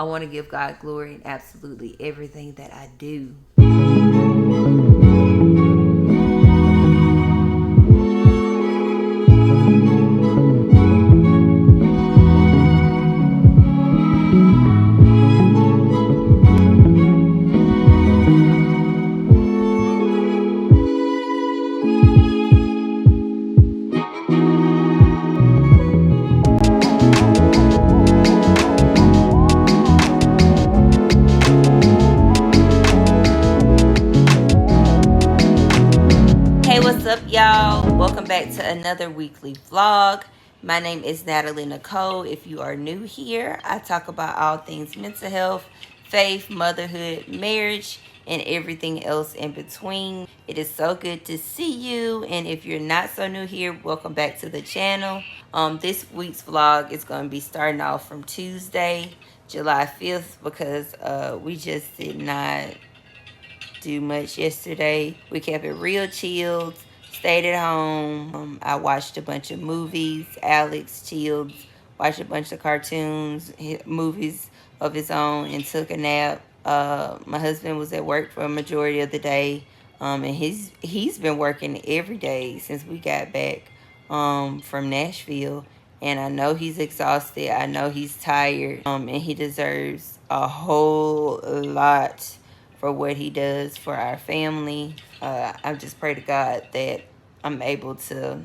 I want to give God glory in absolutely everything that I do. What's up, y'all? Welcome back to another weekly vlog. My name is Natalie Nicole. If you are new here, I talk about all things mental health, faith, motherhood, marriage, and everything else in between. It is so good to see you, and if you're not so new here, welcome back to the channel. This week's vlog is going to be starting off from Tuesday, July 5th, because we just did not do much yesterday. We kept it real chilled, stayed at home. I watched a bunch of movies. Alex chilled, watched a bunch of cartoons, movies of his own, and took a nap. My husband was at work for a majority of the day, and he's been working every day since we got back from Nashville. And I know he's exhausted. I know he's tired, and he deserves a whole lot for what he does for our family. I just pray to God that I'm able to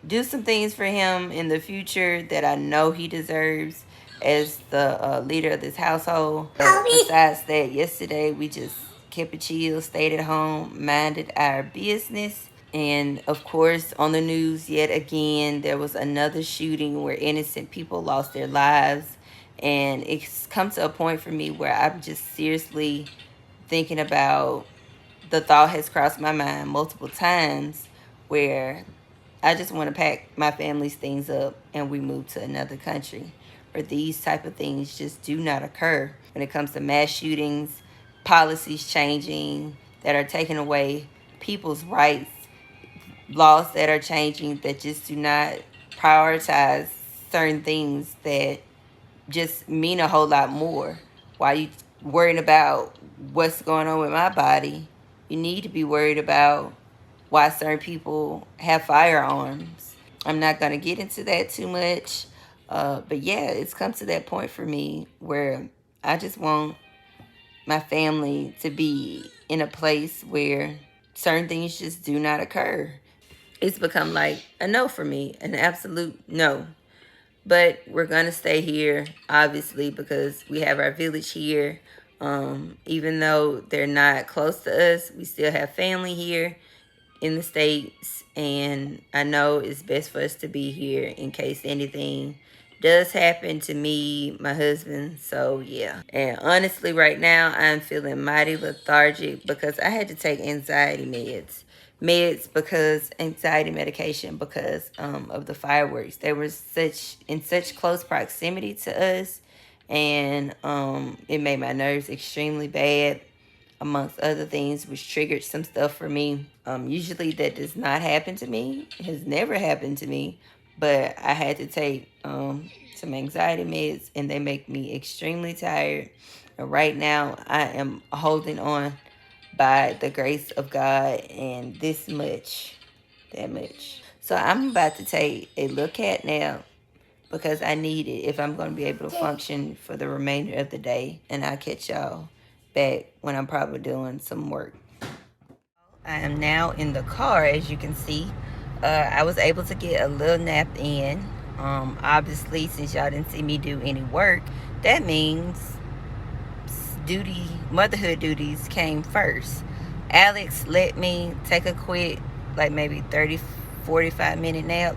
do some things for him in the future that I know he deserves as the leader of this household. Besides that, yesterday we just kept it chill, stayed at home, minded our business. And of course, on the news yet again, there was another shooting where innocent people lost their lives. And it's come to a point for me where I'm just seriously thinking about, the thought has crossed my mind multiple times where I just want to pack my family's things up and we move to another country where these type of things just do not occur. When it comes to mass shootings, policies changing that are taking away people's rights, laws that are changing that just do not prioritize certain things that just mean a whole lot more. While you worrying about what's going on with my body, you need to be worried about why certain people have firearms. I'm not going to get into that too much. But yeah, it's come to that point for me where I just want my family to be in a place where certain things just do not occur. It's become like a no for me, an absolute no. But we're going to stay here, obviously, because we have our village here. Even though they're not close to us, we still have family here in the States. And I know it's best for us to be here in case anything does happen to me, my husband. So, yeah. And honestly, right now, I'm feeling mighty lethargic because I had to take anxiety meds because anxiety medication because of the fireworks. They were in such close proximity to us, and it made my nerves extremely bad, amongst other things, which triggered some stuff for me. Usually that does not happen to me. It has never happened to me, but I had to take some anxiety meds, and they make me extremely tired. And right now I am holding on by the grace of God, and that much. So I'm about to take a little cat nap because I need it if I'm going to be able to function for the remainder of the day. And I'll catch y'all back when I'm probably doing some work. I am now in the car, as you can see. I was able to get a little nap in. Obviously, since y'all didn't see me do any work, that means motherhood duties came first. Alex let me take a quick, like maybe 30-45 minute nap,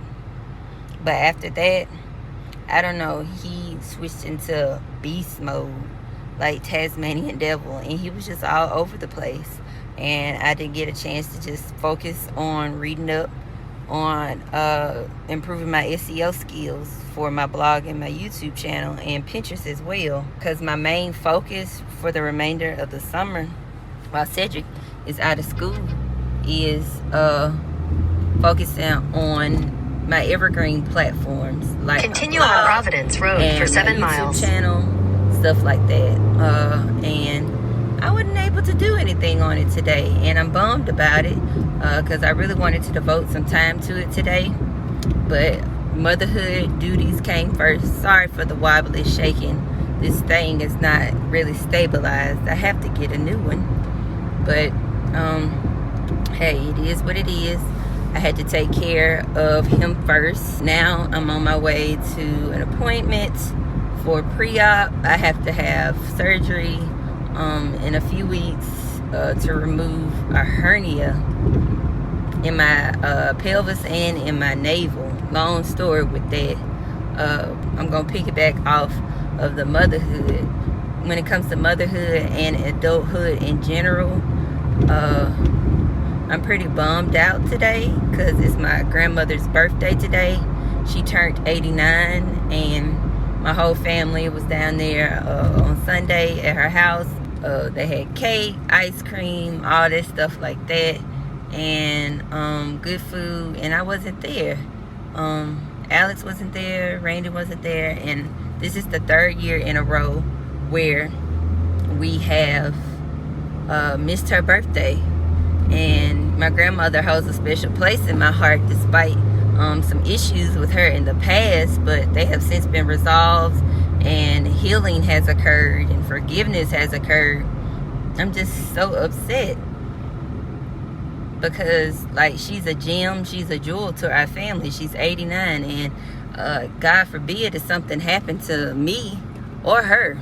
but after that, I don't know, he switched into beast mode, like Tasmanian devil, and he was just all over the place, and I didn't get a chance to just focus on reading up on improving my SEO skills for my blog and my YouTube channel and Pinterest as well, because my main focus for the remainder of the summer while Cedric is out of school is focusing on my evergreen platforms like continue on Providence Road for 7 miles channel, stuff like that. And I wasn't able to do anything on it today, and I'm bummed about it because I really wanted to devote some time to it today, but motherhood duties came first. Sorry for the wobbly shaking. This thing is not really stabilized. I have to get a new one, but hey, it is what it is. I had to take care of him first. Now I'm on my way to an appointment for pre-op. I have to have surgery in a few weeks to remove a hernia in my pelvis and in my navel. Long story with that. I'm gonna piggyback off of the motherhood. When it comes to motherhood and adulthood in general, I'm pretty bummed out today because it's my grandmother's birthday today. She turned 89, and my whole family was down there on Sunday at her house. They had cake, ice cream, all that stuff like that, and good food, and I wasn't there. Alex wasn't there, Randy wasn't there, and this is the third year in a row where we have missed her birthday. And my grandmother holds a special place in my heart despite some issues with her in the past, but they have since been resolved, and healing has occurred and forgiveness has occurred. I'm just so upset because, like, she's a gem, she's a jewel to our family. She's 89, and God forbid if something happened to me or her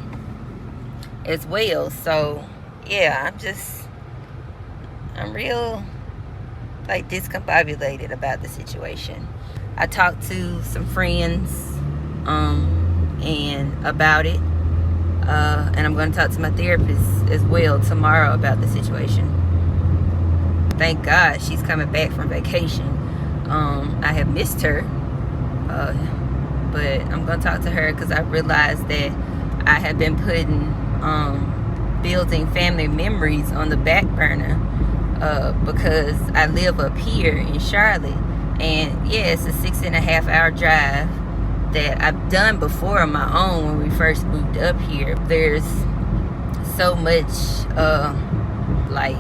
as well. So yeah, I'm real, like, discombobulated about the situation. I talked to some friends and about it, and I'm going to talk to my therapist as well tomorrow about the situation. Thank God she's coming back from vacation. I have missed her, but I'm going to talk to her because I realized that I have been putting building family memories on the back burner because I live up here in Charlotte, and yeah, it's a 6.5 hour drive that I've done before on my own when we first moved up here. There's so much like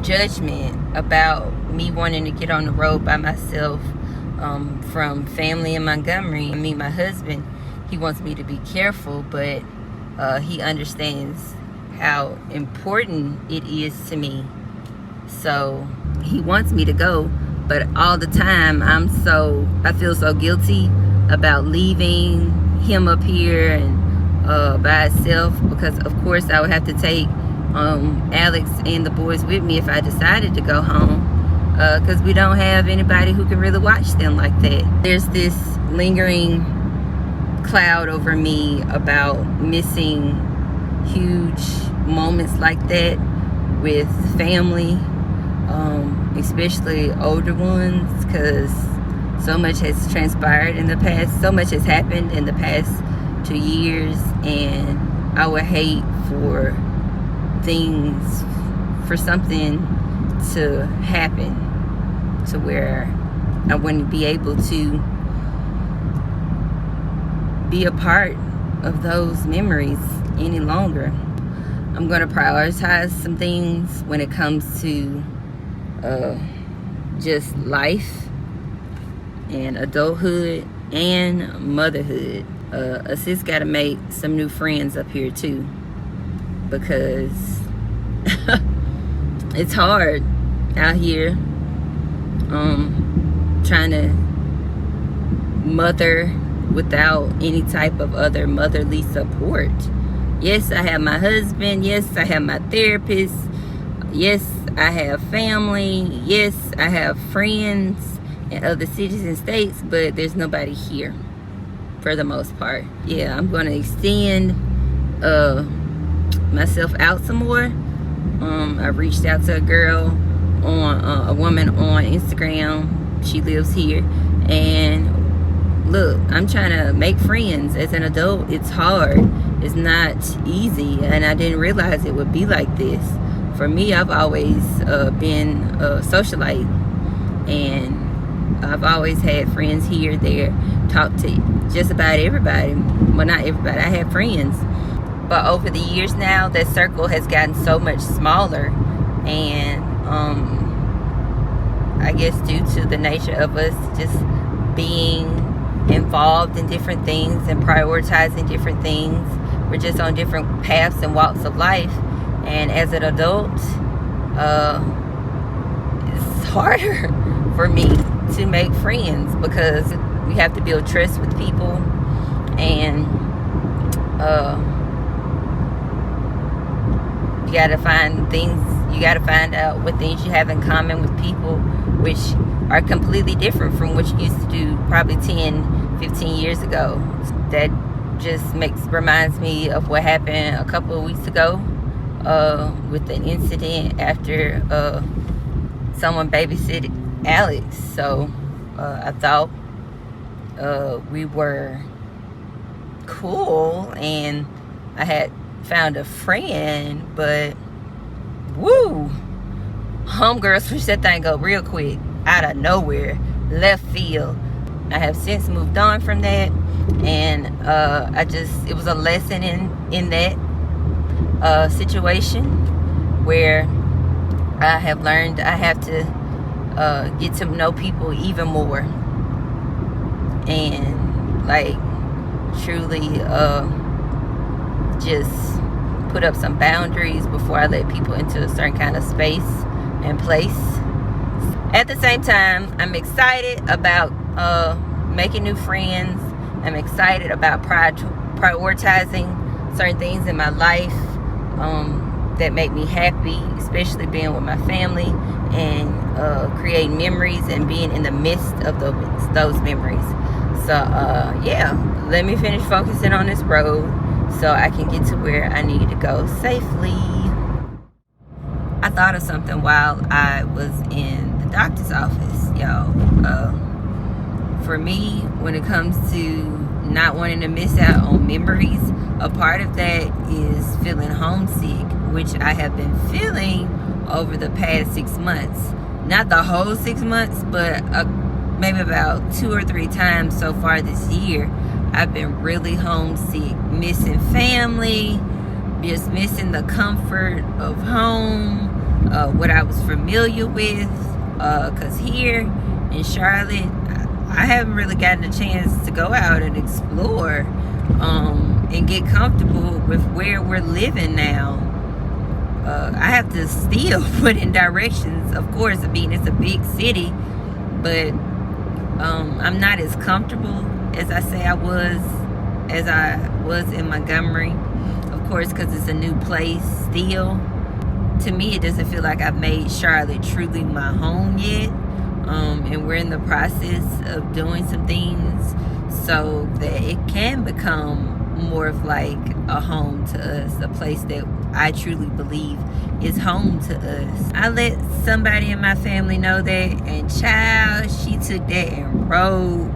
judgment about me wanting to get on the road by myself from family in Montgomery. I mean, my husband, he wants me to be careful, but he understands how important it is to me. So he wants me to go, but all the time I feel so guilty about leaving him up here and by itself, because of course I would have to take Alex and the boys with me if I decided to go home, because we don't have anybody who can really watch them like that. There's this lingering cloud over me about missing huge moments like that with family, especially older ones, because so much has transpired in the past, so much has happened in the past 2 years, and I would hate for something to happen to where I wouldn't be able to be a part of those memories any longer. I'm going to prioritize some things when it comes to just life and adulthood and motherhood. Sis got to make some new friends up here too, because it's hard out here trying to mother without any type of other motherly support. Yes, I have my husband. Yes, I have my therapist. Yes, I have family. Yes, I have friends in other cities and states, but there's nobody here for the most part. Yeah, I'm going to extend myself out some more. I reached out to a woman on Instagram. She lives here, and look, I'm trying to make friends. As an adult, it's hard. It's not easy, and I didn't realize it would be like this. For me, I've always been a socialite, and I've always had friends here, there, talk to just about everybody. Well, not everybody. I had friends. But over the years now, that circle has gotten so much smaller. And I guess due to the nature of us just being involved in different things and prioritizing different things, we're just on different paths and walks of life. And as an adult, it's harder for me to make friends because we have to build trust with people, and you gotta find out what things you have in common with people, which are completely different from what you used to do probably 10, 15 years ago. That just reminds me of what happened a couple of weeks ago with an incident after someone babysitted Alex. So I thought we were cool and I had found a friend, but woo, homegirl switched that thing up real quick, out of nowhere, left field. I have since moved on from that, and it was a lesson in that situation where I have learned I have to get to know people even more, and like truly just put up some boundaries before I let people into a certain kind of space and place. At the same time, I'm excited about making new friends. I'm excited about prioritizing certain things in my life that make me happy, especially being with my family and creating memories and being in the midst of those memories. So yeah, let me finish focusing on this road so I can get to where I need to go safely. I thought of something while I was in the doctor's office, y'all. For me, when it comes to not wanting to miss out on memories, a part of that is feeling homesick, which I have been feeling over the past 6 months. Not the whole 6 months, but maybe about 2 or 3 times so far this year. I've been really homesick, missing family, just missing the comfort of home, what I was familiar with, because here in Charlotte, I haven't really gotten a chance to go out and explore and get comfortable with where we're living now. I have to still put in directions, of course. I mean, it's a big city, but I'm not as comfortable as I was in Montgomery, of course, because it's a new place still. To me, it doesn't feel like I've made Charlotte truly my home yet, and we're in the process of doing some things so that it can become more of like a home to us, a place that I truly believe is home to us. I let somebody in my family know that, and child, she took that and rode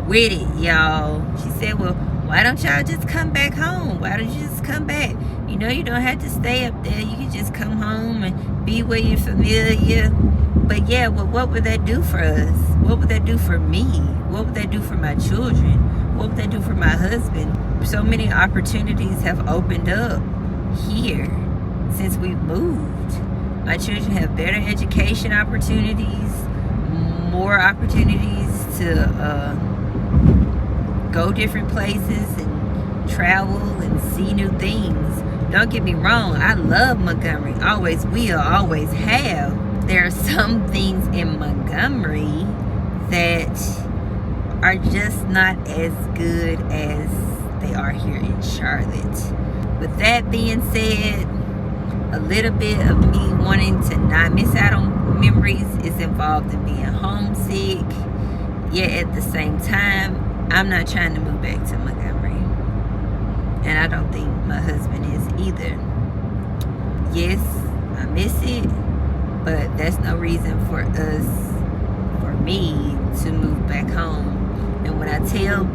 with it, y'all. She said, well, why don't y'all just come back home? Why don't you just come back? You know, you don't have to stay up there. You can just come home and be where you're familiar. But yeah, well, what would that do for us? What would that do for me? What would that do for my children? What would that do for my husband? So many opportunities have opened up here since we've moved. My children have better education opportunities, more opportunities to go different places and travel and see new things. Don't get me wrong, I love Montgomery, always will, always have. There are some things in Montgomery that are just not as good as they are here in Charlotte. With that being said, a little bit of me wanting to not miss out on memories is involved in being homesick. Yet at the same time, I'm not trying to move back to Montgomery, and I don't think my husband is either. Yes, I miss it, but that's no reason for me to move back home. And when I tell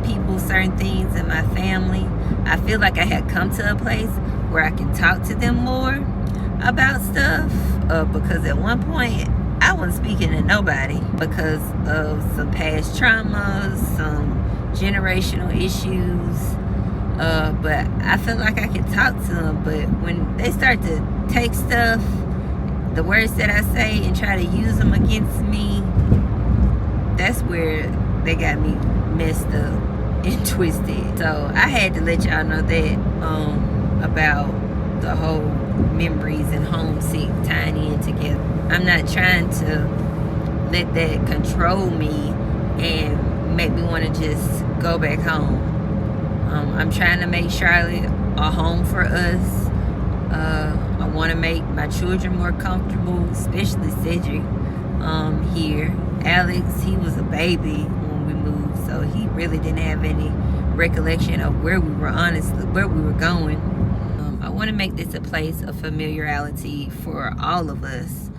people certain things in my family, I feel like I had come to a place where I can talk to them more about stuff, because at one point I wasn't speaking to nobody because of some past traumas, some generational issues. But I feel like I can talk to them. But when they start to take stuff, the words that I say, and try to use them against me, that's where they got me messed up and twisted. So I had to let y'all know that about the whole memories and homesick tying in together. I'm not trying to let that control me and make me want to just go back home. I'm trying to make Charlotte a home for us. I want to make my children more comfortable, especially Cedric here. Alex, he was a baby when we moved, so he really didn't have any recollection of where we were, honestly, where we were going. I want to make this a place of familiarity for all of us.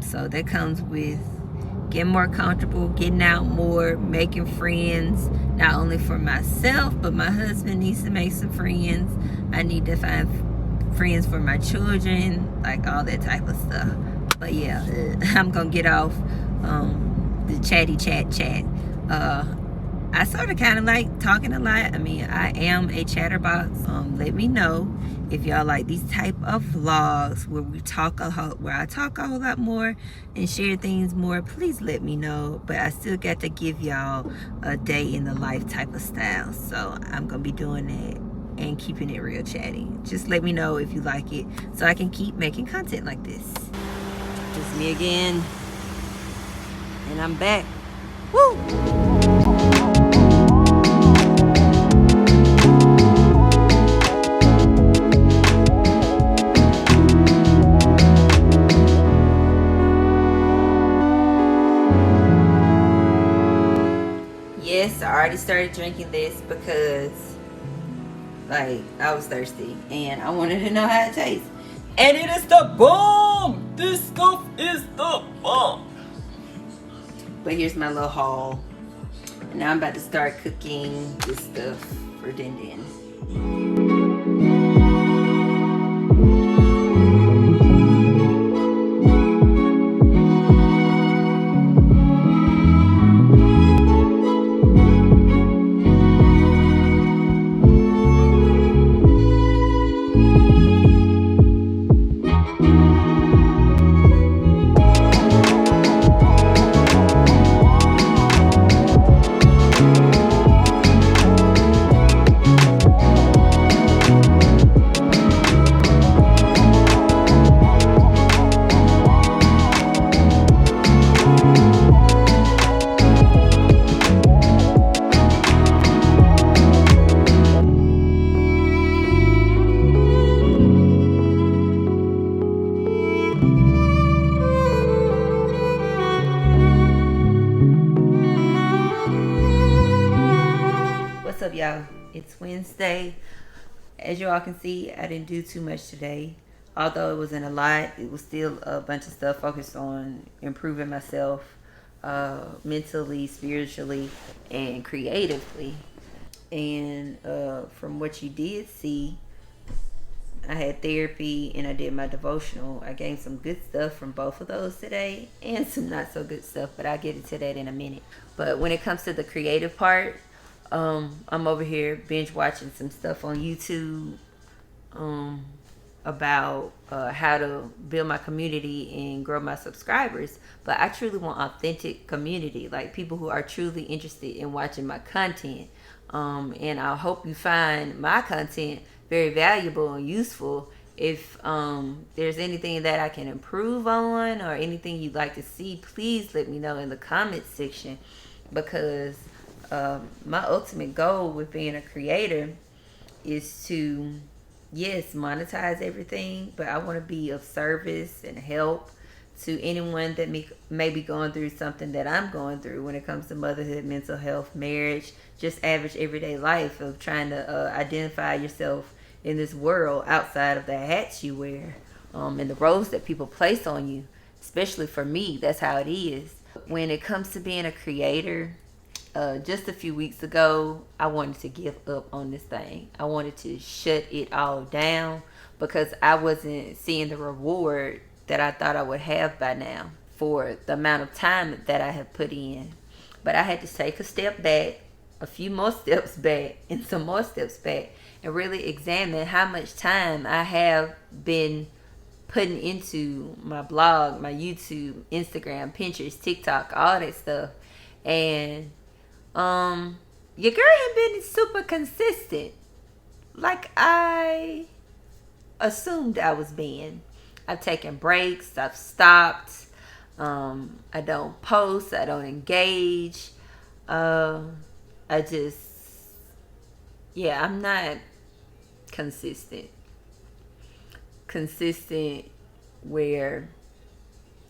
So that comes with getting more comfortable, getting out more, making friends, not only for myself, but my husband needs to make some friends. I need to find friends for my children, like all that type of stuff. But yeah, I'm gonna get off the chatty chat. I sort of kind of like talking a lot. I mean, I am a chatterbox. Let me know if y'all like these type of vlogs where I talk a whole lot more and share things more. Please let me know. But I still got to give y'all a day in the life type of style. So I'm gonna be doing that and keeping it real chatty. Just let me know if you like it so I can keep making content like this. It's me again, and I'm back. Woo! Yes, I already started drinking this because, like, I was thirsty and I wanted to know how it tastes. And it is the bomb! This stuff is the bomb! But here's my little haul. And now I'm about to start cooking this stuff for Din Din. What's up, y'all? It's Wednesday. As you all can see, I didn't do too much today. Although it wasn't a lot, it was still a bunch of stuff focused on improving myself mentally, spiritually, and creatively. And from what you did see, I had therapy and I did my devotional. I gained some good stuff from both of those today and some not so good stuff, but I'll get into that in a minute. But when it comes to the creative part, I'm over here binge watching some stuff on YouTube about how to build my community and grow my subscribers. But I truly want authentic community, like people who are truly interested in watching my content. And I hope you find my content very valuable and useful. If there's anything that I can improve on or anything you'd like to see, please let me know in the comments section, because my ultimate goal with being a creator is to, yes, monetize everything, but I want to be of service and help to anyone that may be going through something that I'm going through when it comes to motherhood, mental health, marriage, just average everyday life of trying to identify yourself in this world outside of the hats you wear and the roles that people place on you. Especially for me, that's how it is. When it comes to being a creator, just a few weeks ago, I wanted to give up on this thing. I wanted to shut it all down because I wasn't seeing the reward that I thought I would have by now for the amount of time that I have put in. But I had to take a step back a few more steps back and some more steps back and really examine how much time I have been putting into my blog, my YouTube, Instagram, Pinterest, TikTok, all that stuff. And your girl had been super consistent. Like I assumed I was being. I've taken breaks, I've stopped. I don't post, I don't engage. I just, yeah, I'm not consistent. Consistent where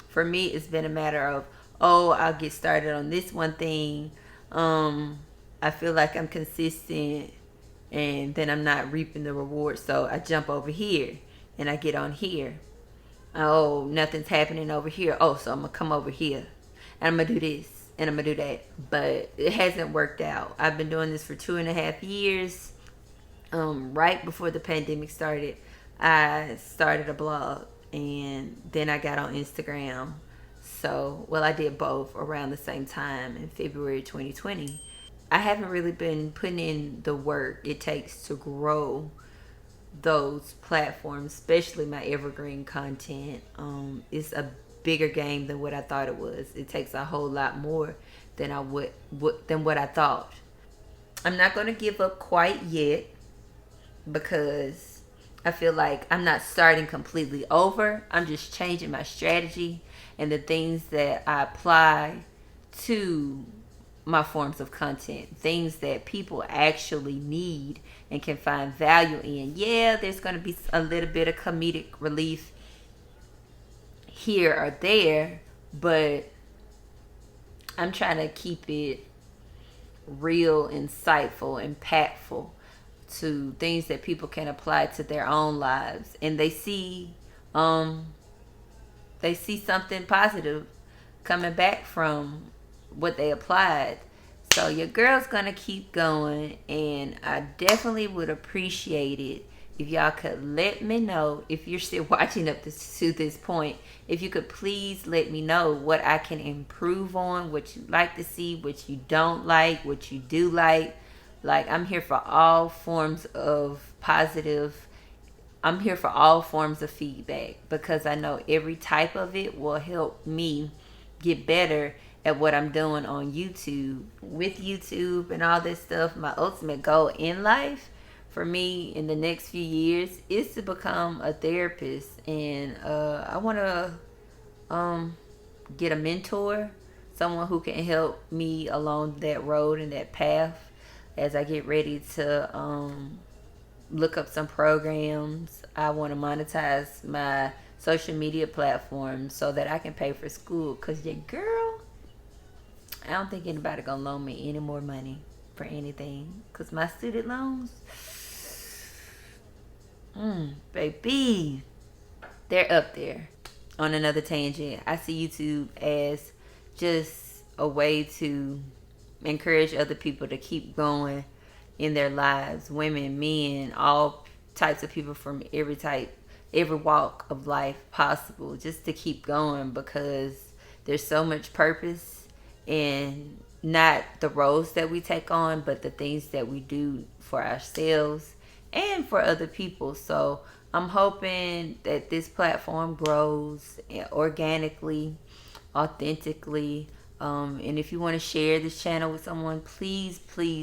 for me it's been a matter of, oh, I'll get started on this one thing. I feel like I'm consistent and then I'm not reaping the reward. So I jump over here and I get on here. Oh, nothing's happening over here. Oh, so I'm going to come over here and I'm going to do this and I'm going to do that. But it hasn't worked out. I've been doing this for 2.5 years. Right before the pandemic started, I started a blog and then I got on Instagram. So, well, I did both around the same time in February 2020. I haven't really been putting in the work it takes to grow those platforms, especially my evergreen content. It's a bigger game than what I thought it was. It takes a whole lot more than than what I thought. I'm not going to give up quite yet because I feel like I'm not starting completely over. I'm just changing my strategy and the things that I apply to my forms of content, things that people actually need and can find value in. Yeah, there's going to be a little bit of comedic relief here or there, but I'm trying to keep it real, insightful, impactful to things that people can apply to their own lives, and they see something positive coming back from what they applied. So your girl's gonna keep going, and I definitely would appreciate it if y'all could let me know, if you're still watching up to this point, if you could please let me know what I can improve on, what you like to see, what you don't like, what you do like. Like, I'm here for all forms of positive. I'm here for all forms of feedback because I know every type of it will help me get better at what I'm doing on YouTube. With YouTube and all this stuff, my ultimate goal in life for me in the next few years is to become a therapist. And I want to get a mentor, someone who can help me along that road and that path as I get ready to look up some programs. I want to monetize my social media platforms so that I can pay for school. Because your girl, I don't think anybody gonna loan me any more money for anything. Because my student loans, baby, they're up there. On another tangent, I see YouTube as just a way to encourage other people to keep going in their lives. Women, men, all types of people from every walk of life possible, just to keep going, because there's so much purpose in not the roles that we take on, but the things that we do for ourselves and for other people. So I'm hoping that this platform grows organically, authentically. And if you want to share this channel with someone, please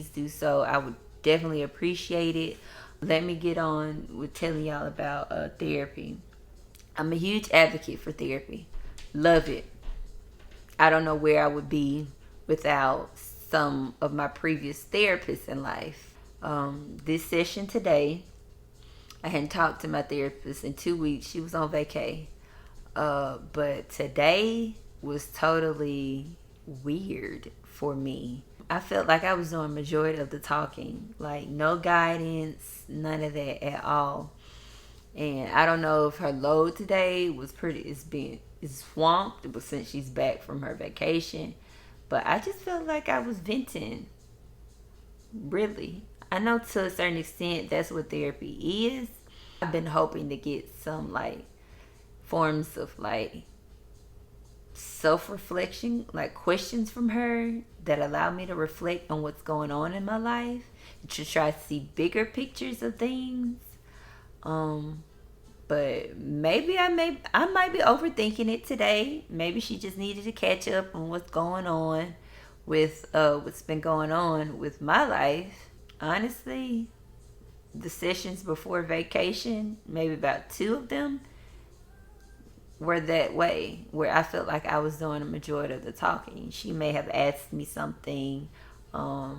do so. I would definitely appreciate it. Let me get on with telling y'all about therapy. I'm a huge advocate for therapy. Love it. I don't know where I would be without some of my previous therapists in life. This session today, I hadn't talked to my therapist in 2 weeks. She was on vacay. But today was totally weird for me. I felt like I was doing majority of the talking, like no guidance, none of that at all. And I don't know if her load today was is swamped, but since she's back from her vacation. But I just felt like I was venting. Really. I know to a certain extent that's what therapy is. I've been hoping to get some like forms of like self-reflection, like questions from her that allow me to reflect on what's going on in my life, to try to see bigger pictures of things. But maybe I might be overthinking it today. Maybe she just needed to catch up on what's going on with what's been going on with my life. Honestly, the sessions before vacation, maybe about 2 of them, were that way, where I felt like I was doing the majority of the talking. She may have asked me something to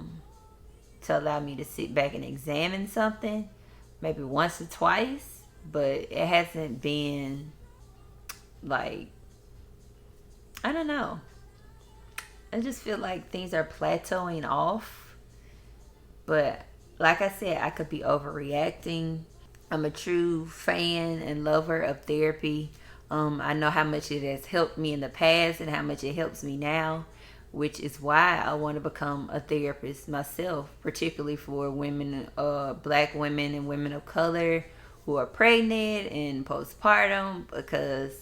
allow me to sit back and examine something, maybe once or twice, but it hasn't been like, I don't know. I just feel like things are plateauing off. But like I said, I could be overreacting. I'm a true fan and lover of therapy. I know how much it has helped me in the past and how much it helps me now, which is why I want to become a therapist myself, particularly for women, black women and women of color who are pregnant and postpartum. Because,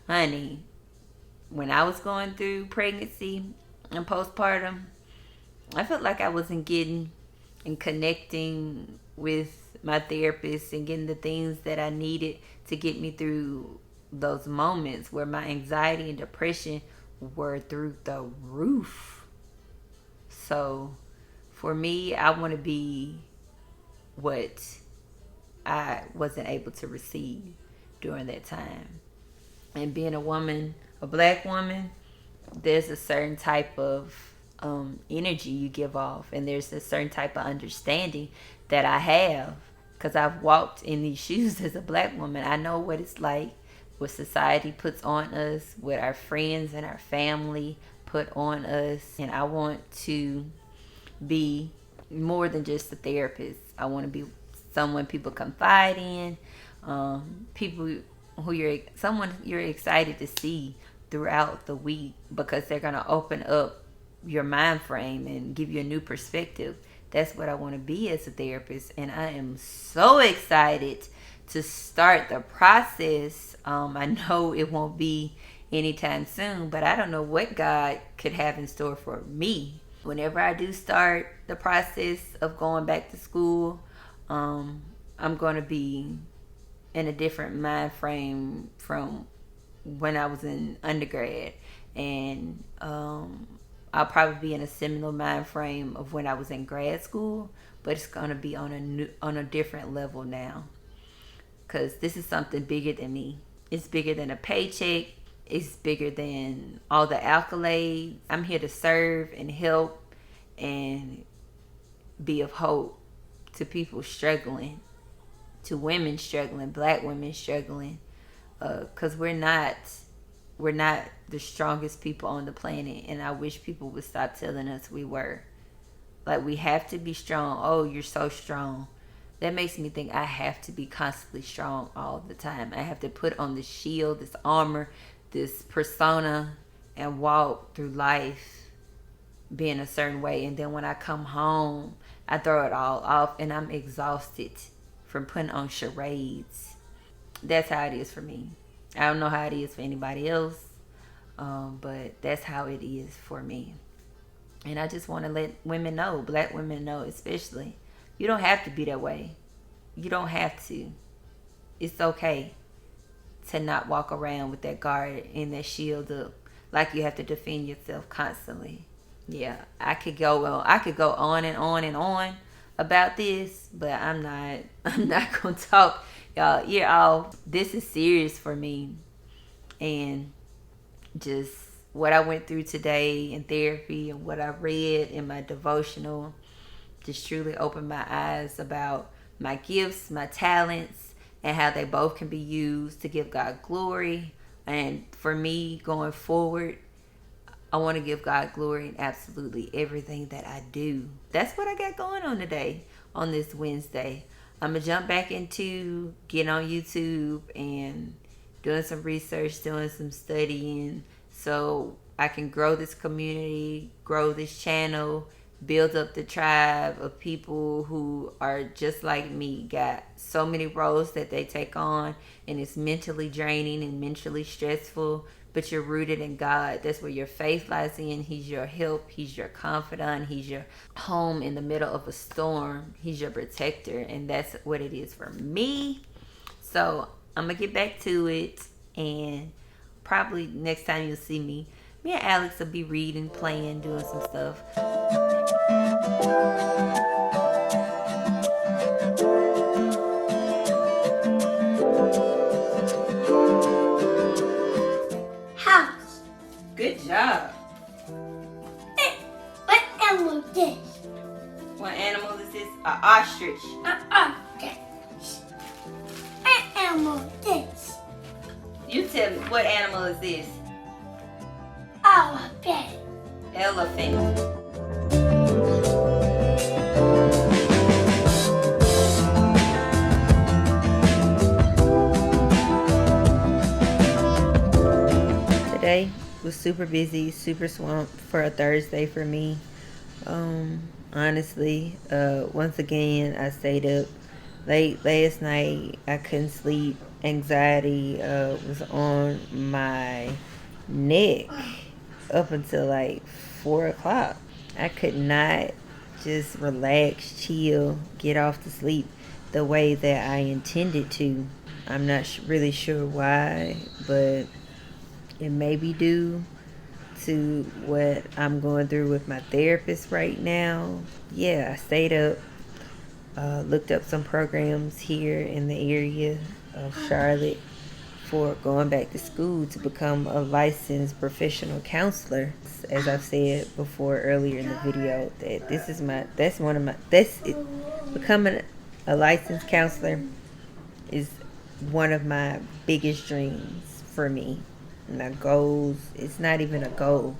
honey, when I was going through pregnancy and postpartum, I felt like I wasn't getting and connecting with my therapist and getting the things that I needed to get me through those moments where my anxiety and depression were through the roof. So for me, I want to be what I wasn't able to receive during that time. And being a woman, a black woman, there's a certain type of energy you give off, and there's a certain type of understanding that I have because I've walked in these shoes as a black woman. I know what it's like, what society puts on us, what our friends and our family put on us, and I want to be more than just a therapist. I want to be someone people confide in, people who you're excited to see throughout the week, because they're going to open up your mind frame and give you a new perspective. That's what I want to be as a therapist, and I am so excited to start the process. I know it won't be anytime soon, but I don't know what God could have in store for me. Whenever I do start the process of going back to school, I'm going to be in a different mind frame from when I was in undergrad, and I'll probably be in a similar mind frame of when I was in grad school, but it's going to be on a different level now, because this is something bigger than me. It's bigger than a paycheck. It's bigger than all the accolades. I'm here to serve and help and be of hope to people struggling, to women struggling, black women struggling, because we're not the strongest people on the planet, and I wish people would stop telling us we were. Like, we have to be strong. Oh, you're so strong. That makes me think I have to be constantly strong all the time. I have to put on this shield, this armor, this persona, and walk through life being a certain way. And then when I come home, I throw it all off, and I'm exhausted from putting on charades. That's how it is for me. I don't know how it is for anybody else, but that's how it is for me. And I just want to let women know, black women know especially, you don't have to be that way. You don't have to. It's okay to not walk around with that guard and that shield up like you have to defend yourself constantly. Yeah, I could go on and on and on about this, but I'm not gonna talk y'all ear off. This is serious for me, and just what I went through today in therapy and what I read in my devotional just truly opened my eyes about my gifts, my talents, and how they both can be used to give God glory. And for me going forward, I want to give God glory in absolutely everything that I do. That's what I got going on today, on this Wednesday. I'm going to jump back into getting on YouTube and doing some research, doing some studying, so I can grow this community, grow this channel, build up the tribe of people who are just like me, got so many roles that they take on, and it's mentally draining and mentally stressful but you're rooted in God. That's where your faith lies in. He's your help. He's your confidant. He's your home in the middle of a storm. He's your protector. And that's what it is for me. So I'm going to get back to it. And probably next time you'll see me, me and Alex will be reading, playing, doing some stuff. House. Good job. What animal is this? What animal is this? An ostrich. Ostrich. What animal is this? You tell me, what animal is this? Elephant. Elephant. Today was super busy, super swamped for a Thursday for me. Honestly, once again, I stayed up late last night. I couldn't sleep. Anxiety was on my neck up until like 4 o'clock. I could not just relax, chill, get off to sleep the way that I intended to. I'm not really sure why, but it may be due to what I'm going through with my therapist right now. Yeah, I stayed up, looked up some programs here in the area of Charlotte for going back to school to become a licensed professional counselor. As I've said before earlier in the video, that becoming a licensed counselor is one of my biggest dreams for me. My goals, it's not even a goal,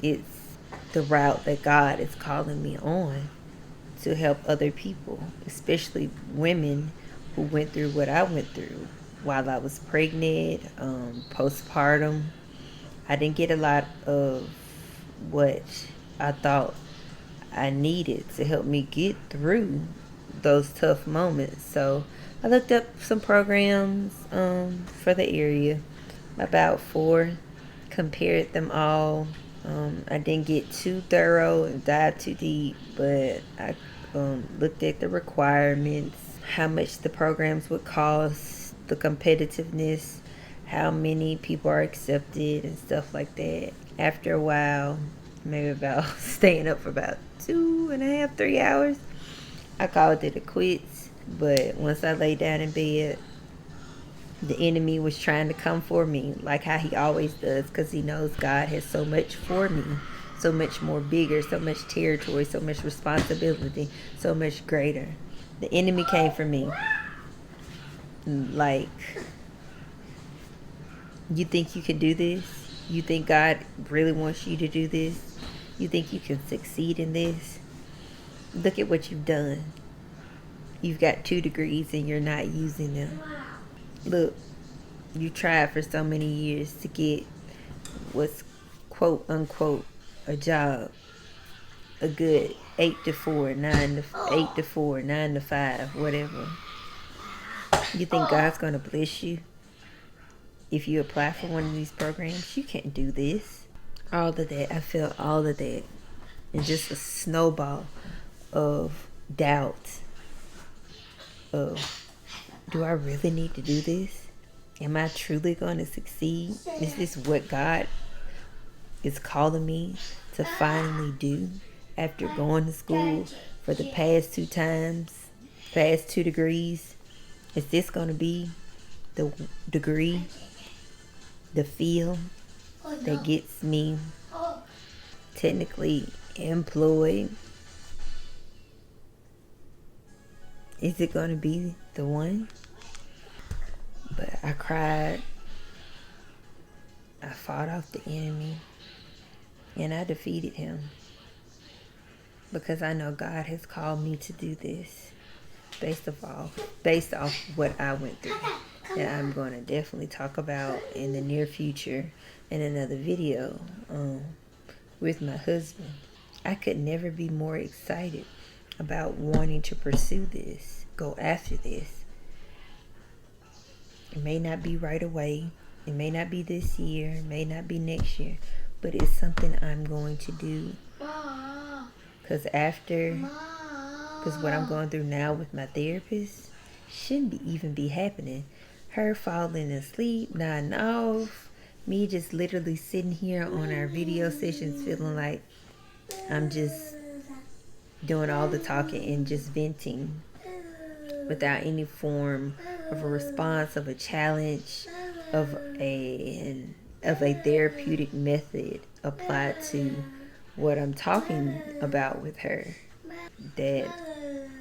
it's the route that God is calling me on to help other people, especially women who went through what I went through while I was pregnant, postpartum. I didn't get a lot of what I thought I needed to help me get through those tough moments. So I looked up some programs for the area, about 4, compared them all. I didn't get too thorough and dive too deep, but I looked at the requirements, how much the programs would cost, the competitiveness, how many people are accepted and stuff like that. After a while, maybe about staying up for about 2.5, 3 hours, I called it a quits. But once I lay down in bed, the enemy was trying to come for me, like how he always does, because he knows God has so much for me, so much more bigger, so much territory, so much responsibility, so much greater. The enemy came for me like, you think you can do this? You think God really wants you to do this? You think you can succeed in this? Look at what you've done. You've got 2 degrees and you're not using them. Look, you tried for so many years to get what's quote unquote a job, a good 8 to 4, 9 to 5, whatever. You think God's gonna bless you if you apply for one of these programs? You can't do this. All of that, I felt all of that, and just a snowball of doubt of, do I really need to do this? Am I truly going to succeed? Is this what God is calling me to finally do after going to school for the past 2 degrees? Is this going to be the degree, the field that gets me technically employed? Is it going to be the one? But I cried. I fought off the enemy. And I defeated him. Because I know God has called me to do this. Based off what I went through. That I'm going to definitely talk about in the near future in another video with my husband. I could never be more excited about wanting to pursue this, go after this. It may not be right away. It may not be this year, it may not be next year, but it's something I'm going to do. Because what I'm going through now with my therapist shouldn't even be happening. Her falling asleep, nodding off, me just literally sitting here on our video sessions feeling like I'm just doing all the talking and just venting without any form of a response, of a challenge, of a therapeutic method applied to what I'm talking about with her that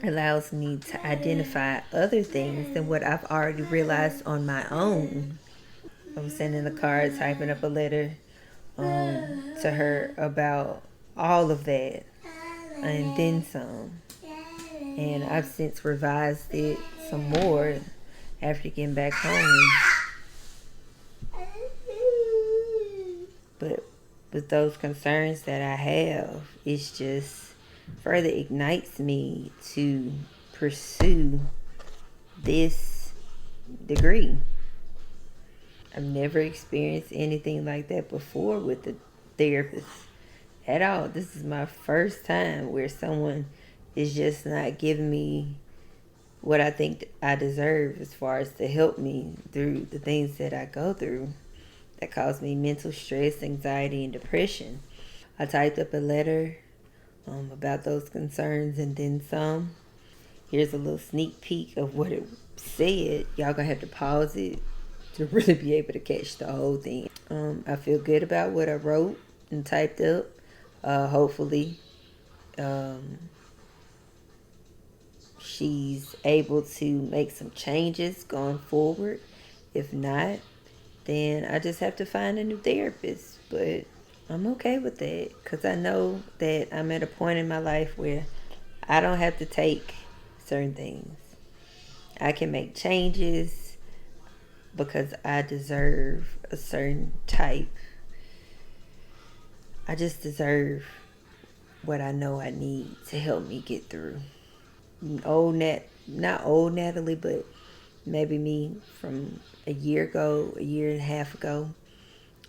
allows me to identify other things than what I've already realized on my own. I'm sending a card, typing up a letter to her about all of that and then some. And I've since revised it some more after getting back home. But with those concerns that I have, it's just further ignites me to pursue this degree. I've never experienced anything like that before with the therapist at all. This is my first time where someone is just not giving me what I think I deserve as far as to help me through the things that I go through that cause me mental stress, anxiety, and depression. I typed up a letter about those concerns and then some. Here's a little sneak peek of what it said. Y'all gonna have to pause it to really be able to catch the whole thing. I feel good about what I wrote and typed up. Hopefully, she's able to make some changes going forward. If not, then I just have to find a new therapist. But I'm okay with that because I know that I'm at a point in my life where I don't have to take certain things. I can make changes because I deserve a certain type. I just deserve what I know I need to help me get through. Not old Natalie, but maybe me from a year ago, a year and a half ago,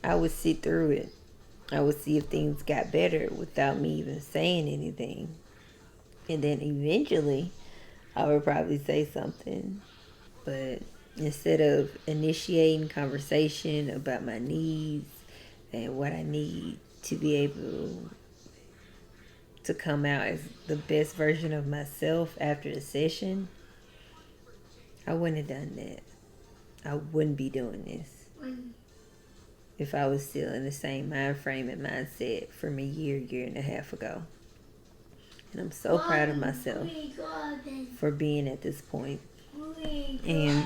I would sit through it. I would see if things got better without me even saying anything. And then eventually, I would probably say something. But instead of initiating conversation about my needs and what I need to be able to come out as the best version of myself after the session, I wouldn't have done that. I wouldn't be doing this if I was still in the same mind frame and mindset from a year and a half ago. And I'm so proud of myself for being at this point. And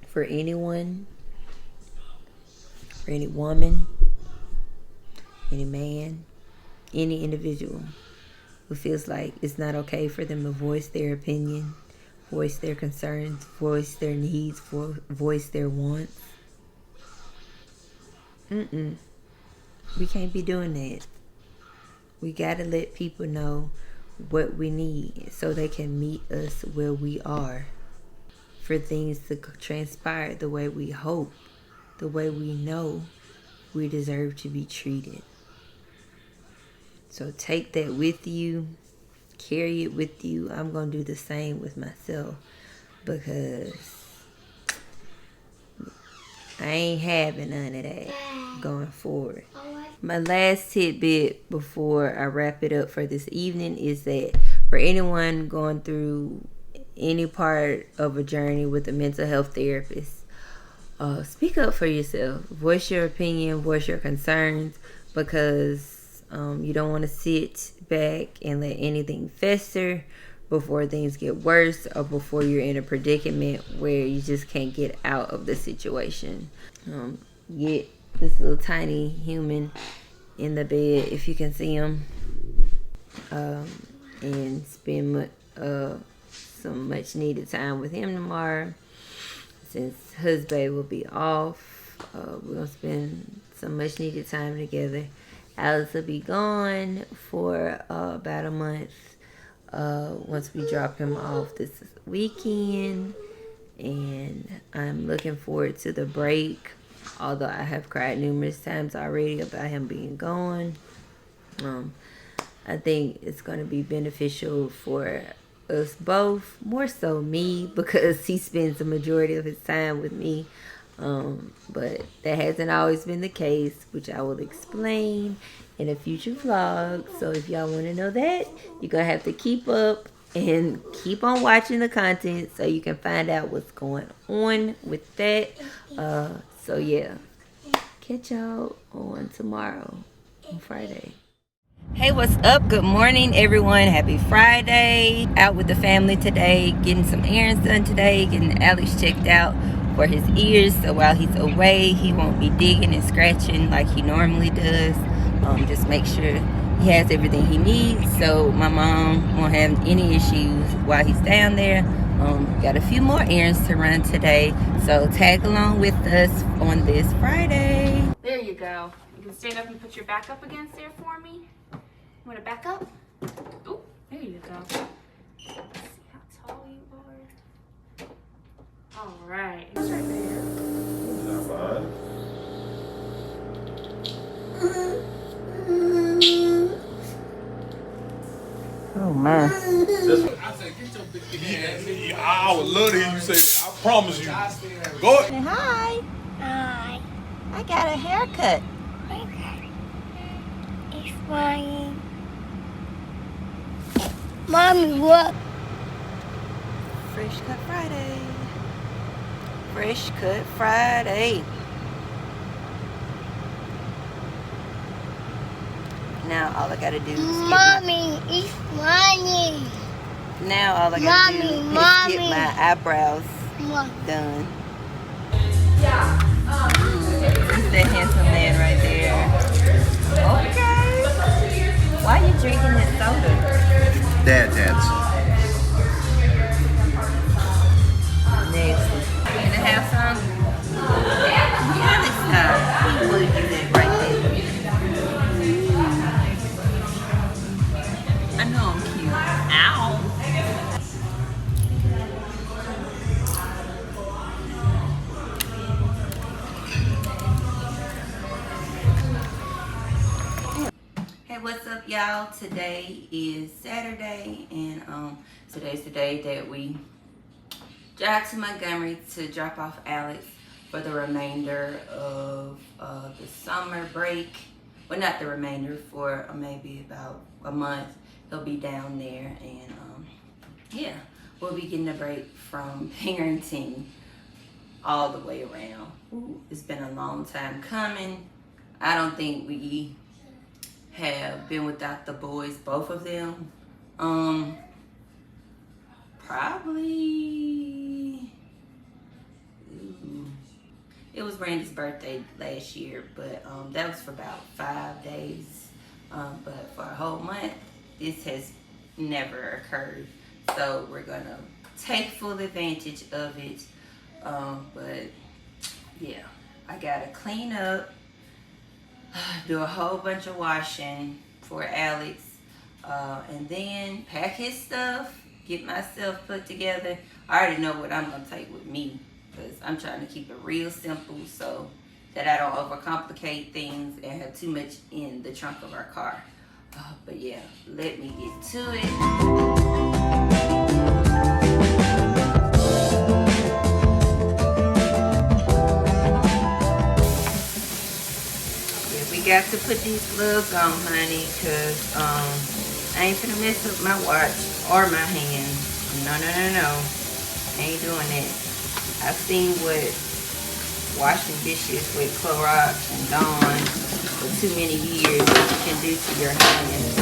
for anyone, for any woman, any man, any individual who feels like it's not okay for them to voice their opinion, voice their concerns, voice their needs, voice their wants. We can't be doing that. We gotta let people know what we need so they can meet us where we are. For things to transpire the way we hope, the way we know we deserve to be treated. So take that with you, carry it with you. I'm gonna do the same with myself because I ain't having none of that going forward. My last tidbit before I wrap it up for this evening is that for anyone going through any part of a journey with a mental health therapist, speak up for yourself. Voice your opinion, voice your concerns, because you don't want to sit back and let anything fester before things get worse or before you're in a predicament where you just can't get out of the situation. Get this little tiny human in the bed, if you can see him, and spend some much needed time with him tomorrow. Since husband will be off, we're gonna spend some much needed time together. Alice will be gone for about a month once we drop him off this weekend. and I'm looking forward to the break. Although I have cried numerous times already about him being gone. I think it's going to be beneficial for us both, more so me, because he spends the majority of his time with me. But that hasn't always been the case, which I will explain in a future vlog. So if y'all want to know that, you're going to have to keep up and keep on watching the content so you can find out what's going on with that. So yeah, catch y'all on tomorrow, on Friday. Hey, what's up? Good morning, everyone. Happy Friday. Out with the family today, getting some errands done today, getting Alex checked out for his ears, so while he's away he won't be digging and scratching like he normally does. Just make sure he has everything he needs so my mom won't have any issues while he's down there. Got a few more errands to run today, so tag along with us on this Friday. There you go. You can stand up and put your back up against there for me. You want to back up? Oh, there you go. Let's see how tall you are. All right. It's right there. Not bad. Oh man. I said, get your big hand. I would love to hear you say that. I promise you. Go ahead. Say hi. Hi. I got a haircut. It's fine. Mommy, what? Fresh Cut Friday. Fresh Cut Friday. Now all I gotta do is Mommy, it's funny. now all I gotta do is Mommy. get my eyebrows done. He's that handsome man right there. Okay. Why are you drinking this soda? Dad's. Next. You gonna have some? Yeah, this time. He would do that right there. I know I'm cute. Ow. Hey, what's up, y'all? Today is Saturday, and today's the day that we drive to Montgomery to drop off Alex for the remainder of the summer break. Well, not the remainder, for maybe about a month. He'll be down there, and yeah, we'll be getting a break from parenting all the way around. Ooh, it's been a long time coming. I don't think we have been without the boys, both of them. Probably. It was Randy's birthday last year, but that was for about 5 days. But for a whole month, this has never occurred. So we're gonna take full advantage of it. But yeah, I gotta clean up, do a whole bunch of washing for Alex, and then pack his stuff, get myself put together. I already know what I'm gonna take with me, because I'm trying to keep it real simple so that I don't overcomplicate things and have too much in the trunk of our car. But yeah, let me get to it. We got to put these gloves on, honey, because I ain't finna mess up my watch or my hand. No. I ain't doing that. I've seen what washing dishes with Clorox and Dawn for too many years can do to your hands.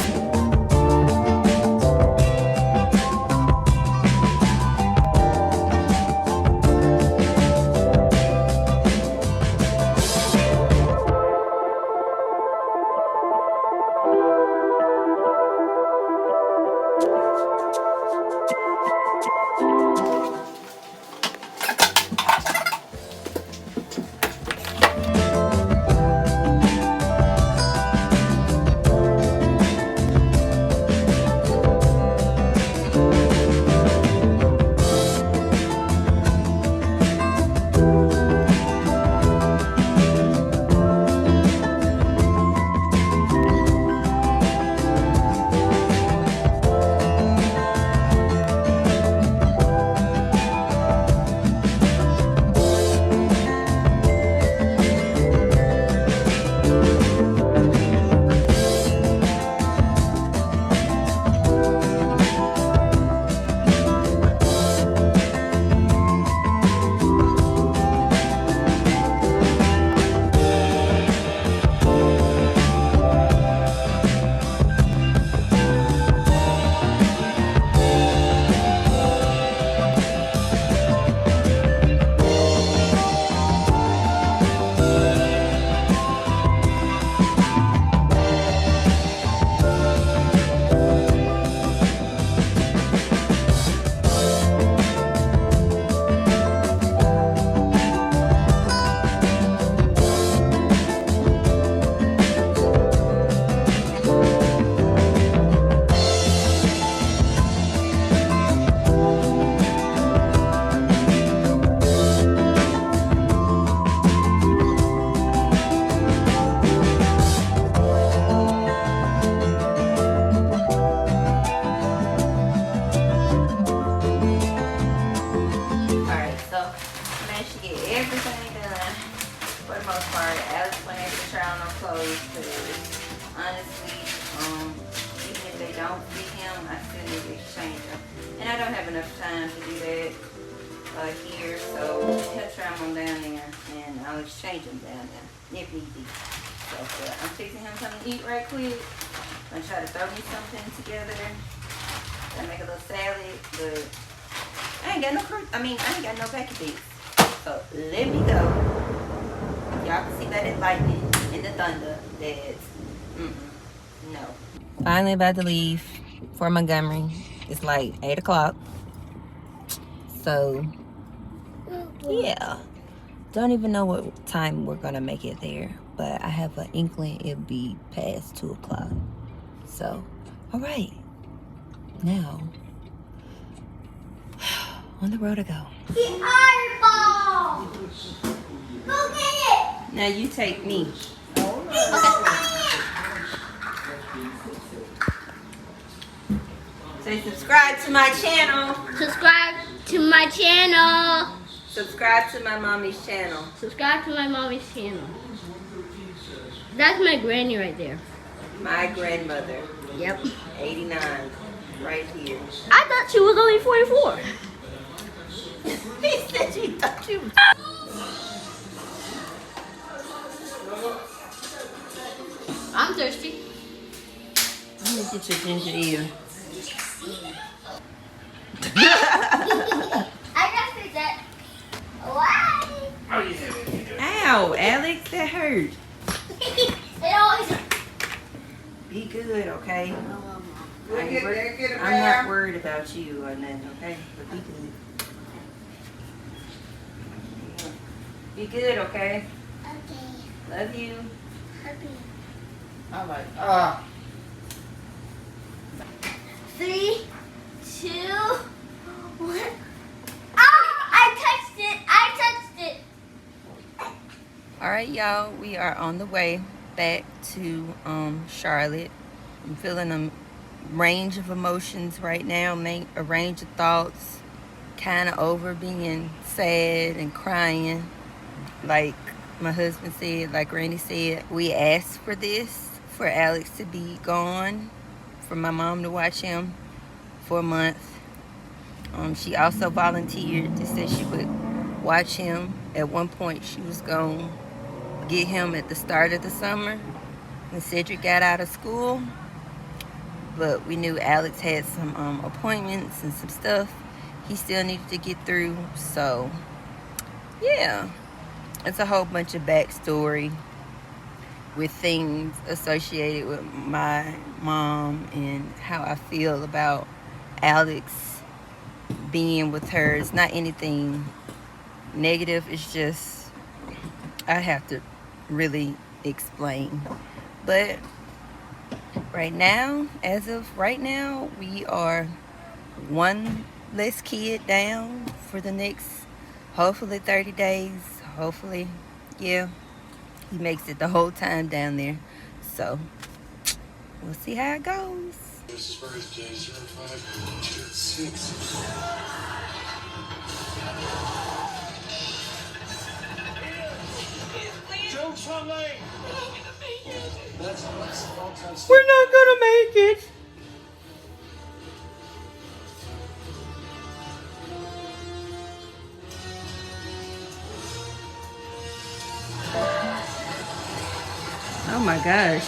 everything done for the most part. Alex went to try on our clothes because honestly, even if they don't fit him, I still need to exchange them. And I don't have enough time to do that here, so he'll try them on down there and I'll exchange them down there if need be. So I'm fixing him something to eat right quick. I'm gonna try to throw me something together. Gotta make a little salad, but I ain't got no packet beats. So let me go. Y'all can see that it's lightning and the thunder. That's no. Finally about to leave for Montgomery. It's like 8 o'clock. So yeah. Don't even know what time we're gonna make it there, but I have an inkling it'll be past 2 o'clock. So, all right. Now, on the road to go. The eyeball! Go get it! Now you take me. Say subscribe to my channel. Subscribe to my channel. Subscribe to my mommy's channel. Subscribe to my mommy's channel. That's my granny right there. My grandmother, Yep. 89, right here. I thought she was only 44. He said you thought you was. I'm thirsty. Let me get your ginger ale. I got to say that. Why? Ow, Alex, that hurt. It always. Be good, okay? I'm not worried about you or nothing, okay? But be good. Be good, okay? Okay. Love you. Happy. I'm like, 3, 2, 1. Ah! I touched it. I touched it. All right, y'all, we are on the way back to Charlotte. I'm feeling a range of emotions right now, a range of thoughts, kind of over being sad and crying. Like my husband said, like Randy said, we asked for this, for Alex to be gone, for my mom to watch him for a month. She also volunteered to say she would watch him. At one point she was going to get him at the start of the summer when Cedric got out of school, but we knew Alex had some appointments and some stuff he still needed to get through. So yeah, it's a whole bunch of backstory with things associated with my mom and how I feel about Alex being with her. It's not anything negative, it's just I have to really explain. But right now, as of right now, we are one less kid down for the next hopefully 30 days. Hopefully, yeah, he makes it the whole time down there. So we'll see how it goes. His birthday, 0526. We're not gonna make it. Oh my gosh.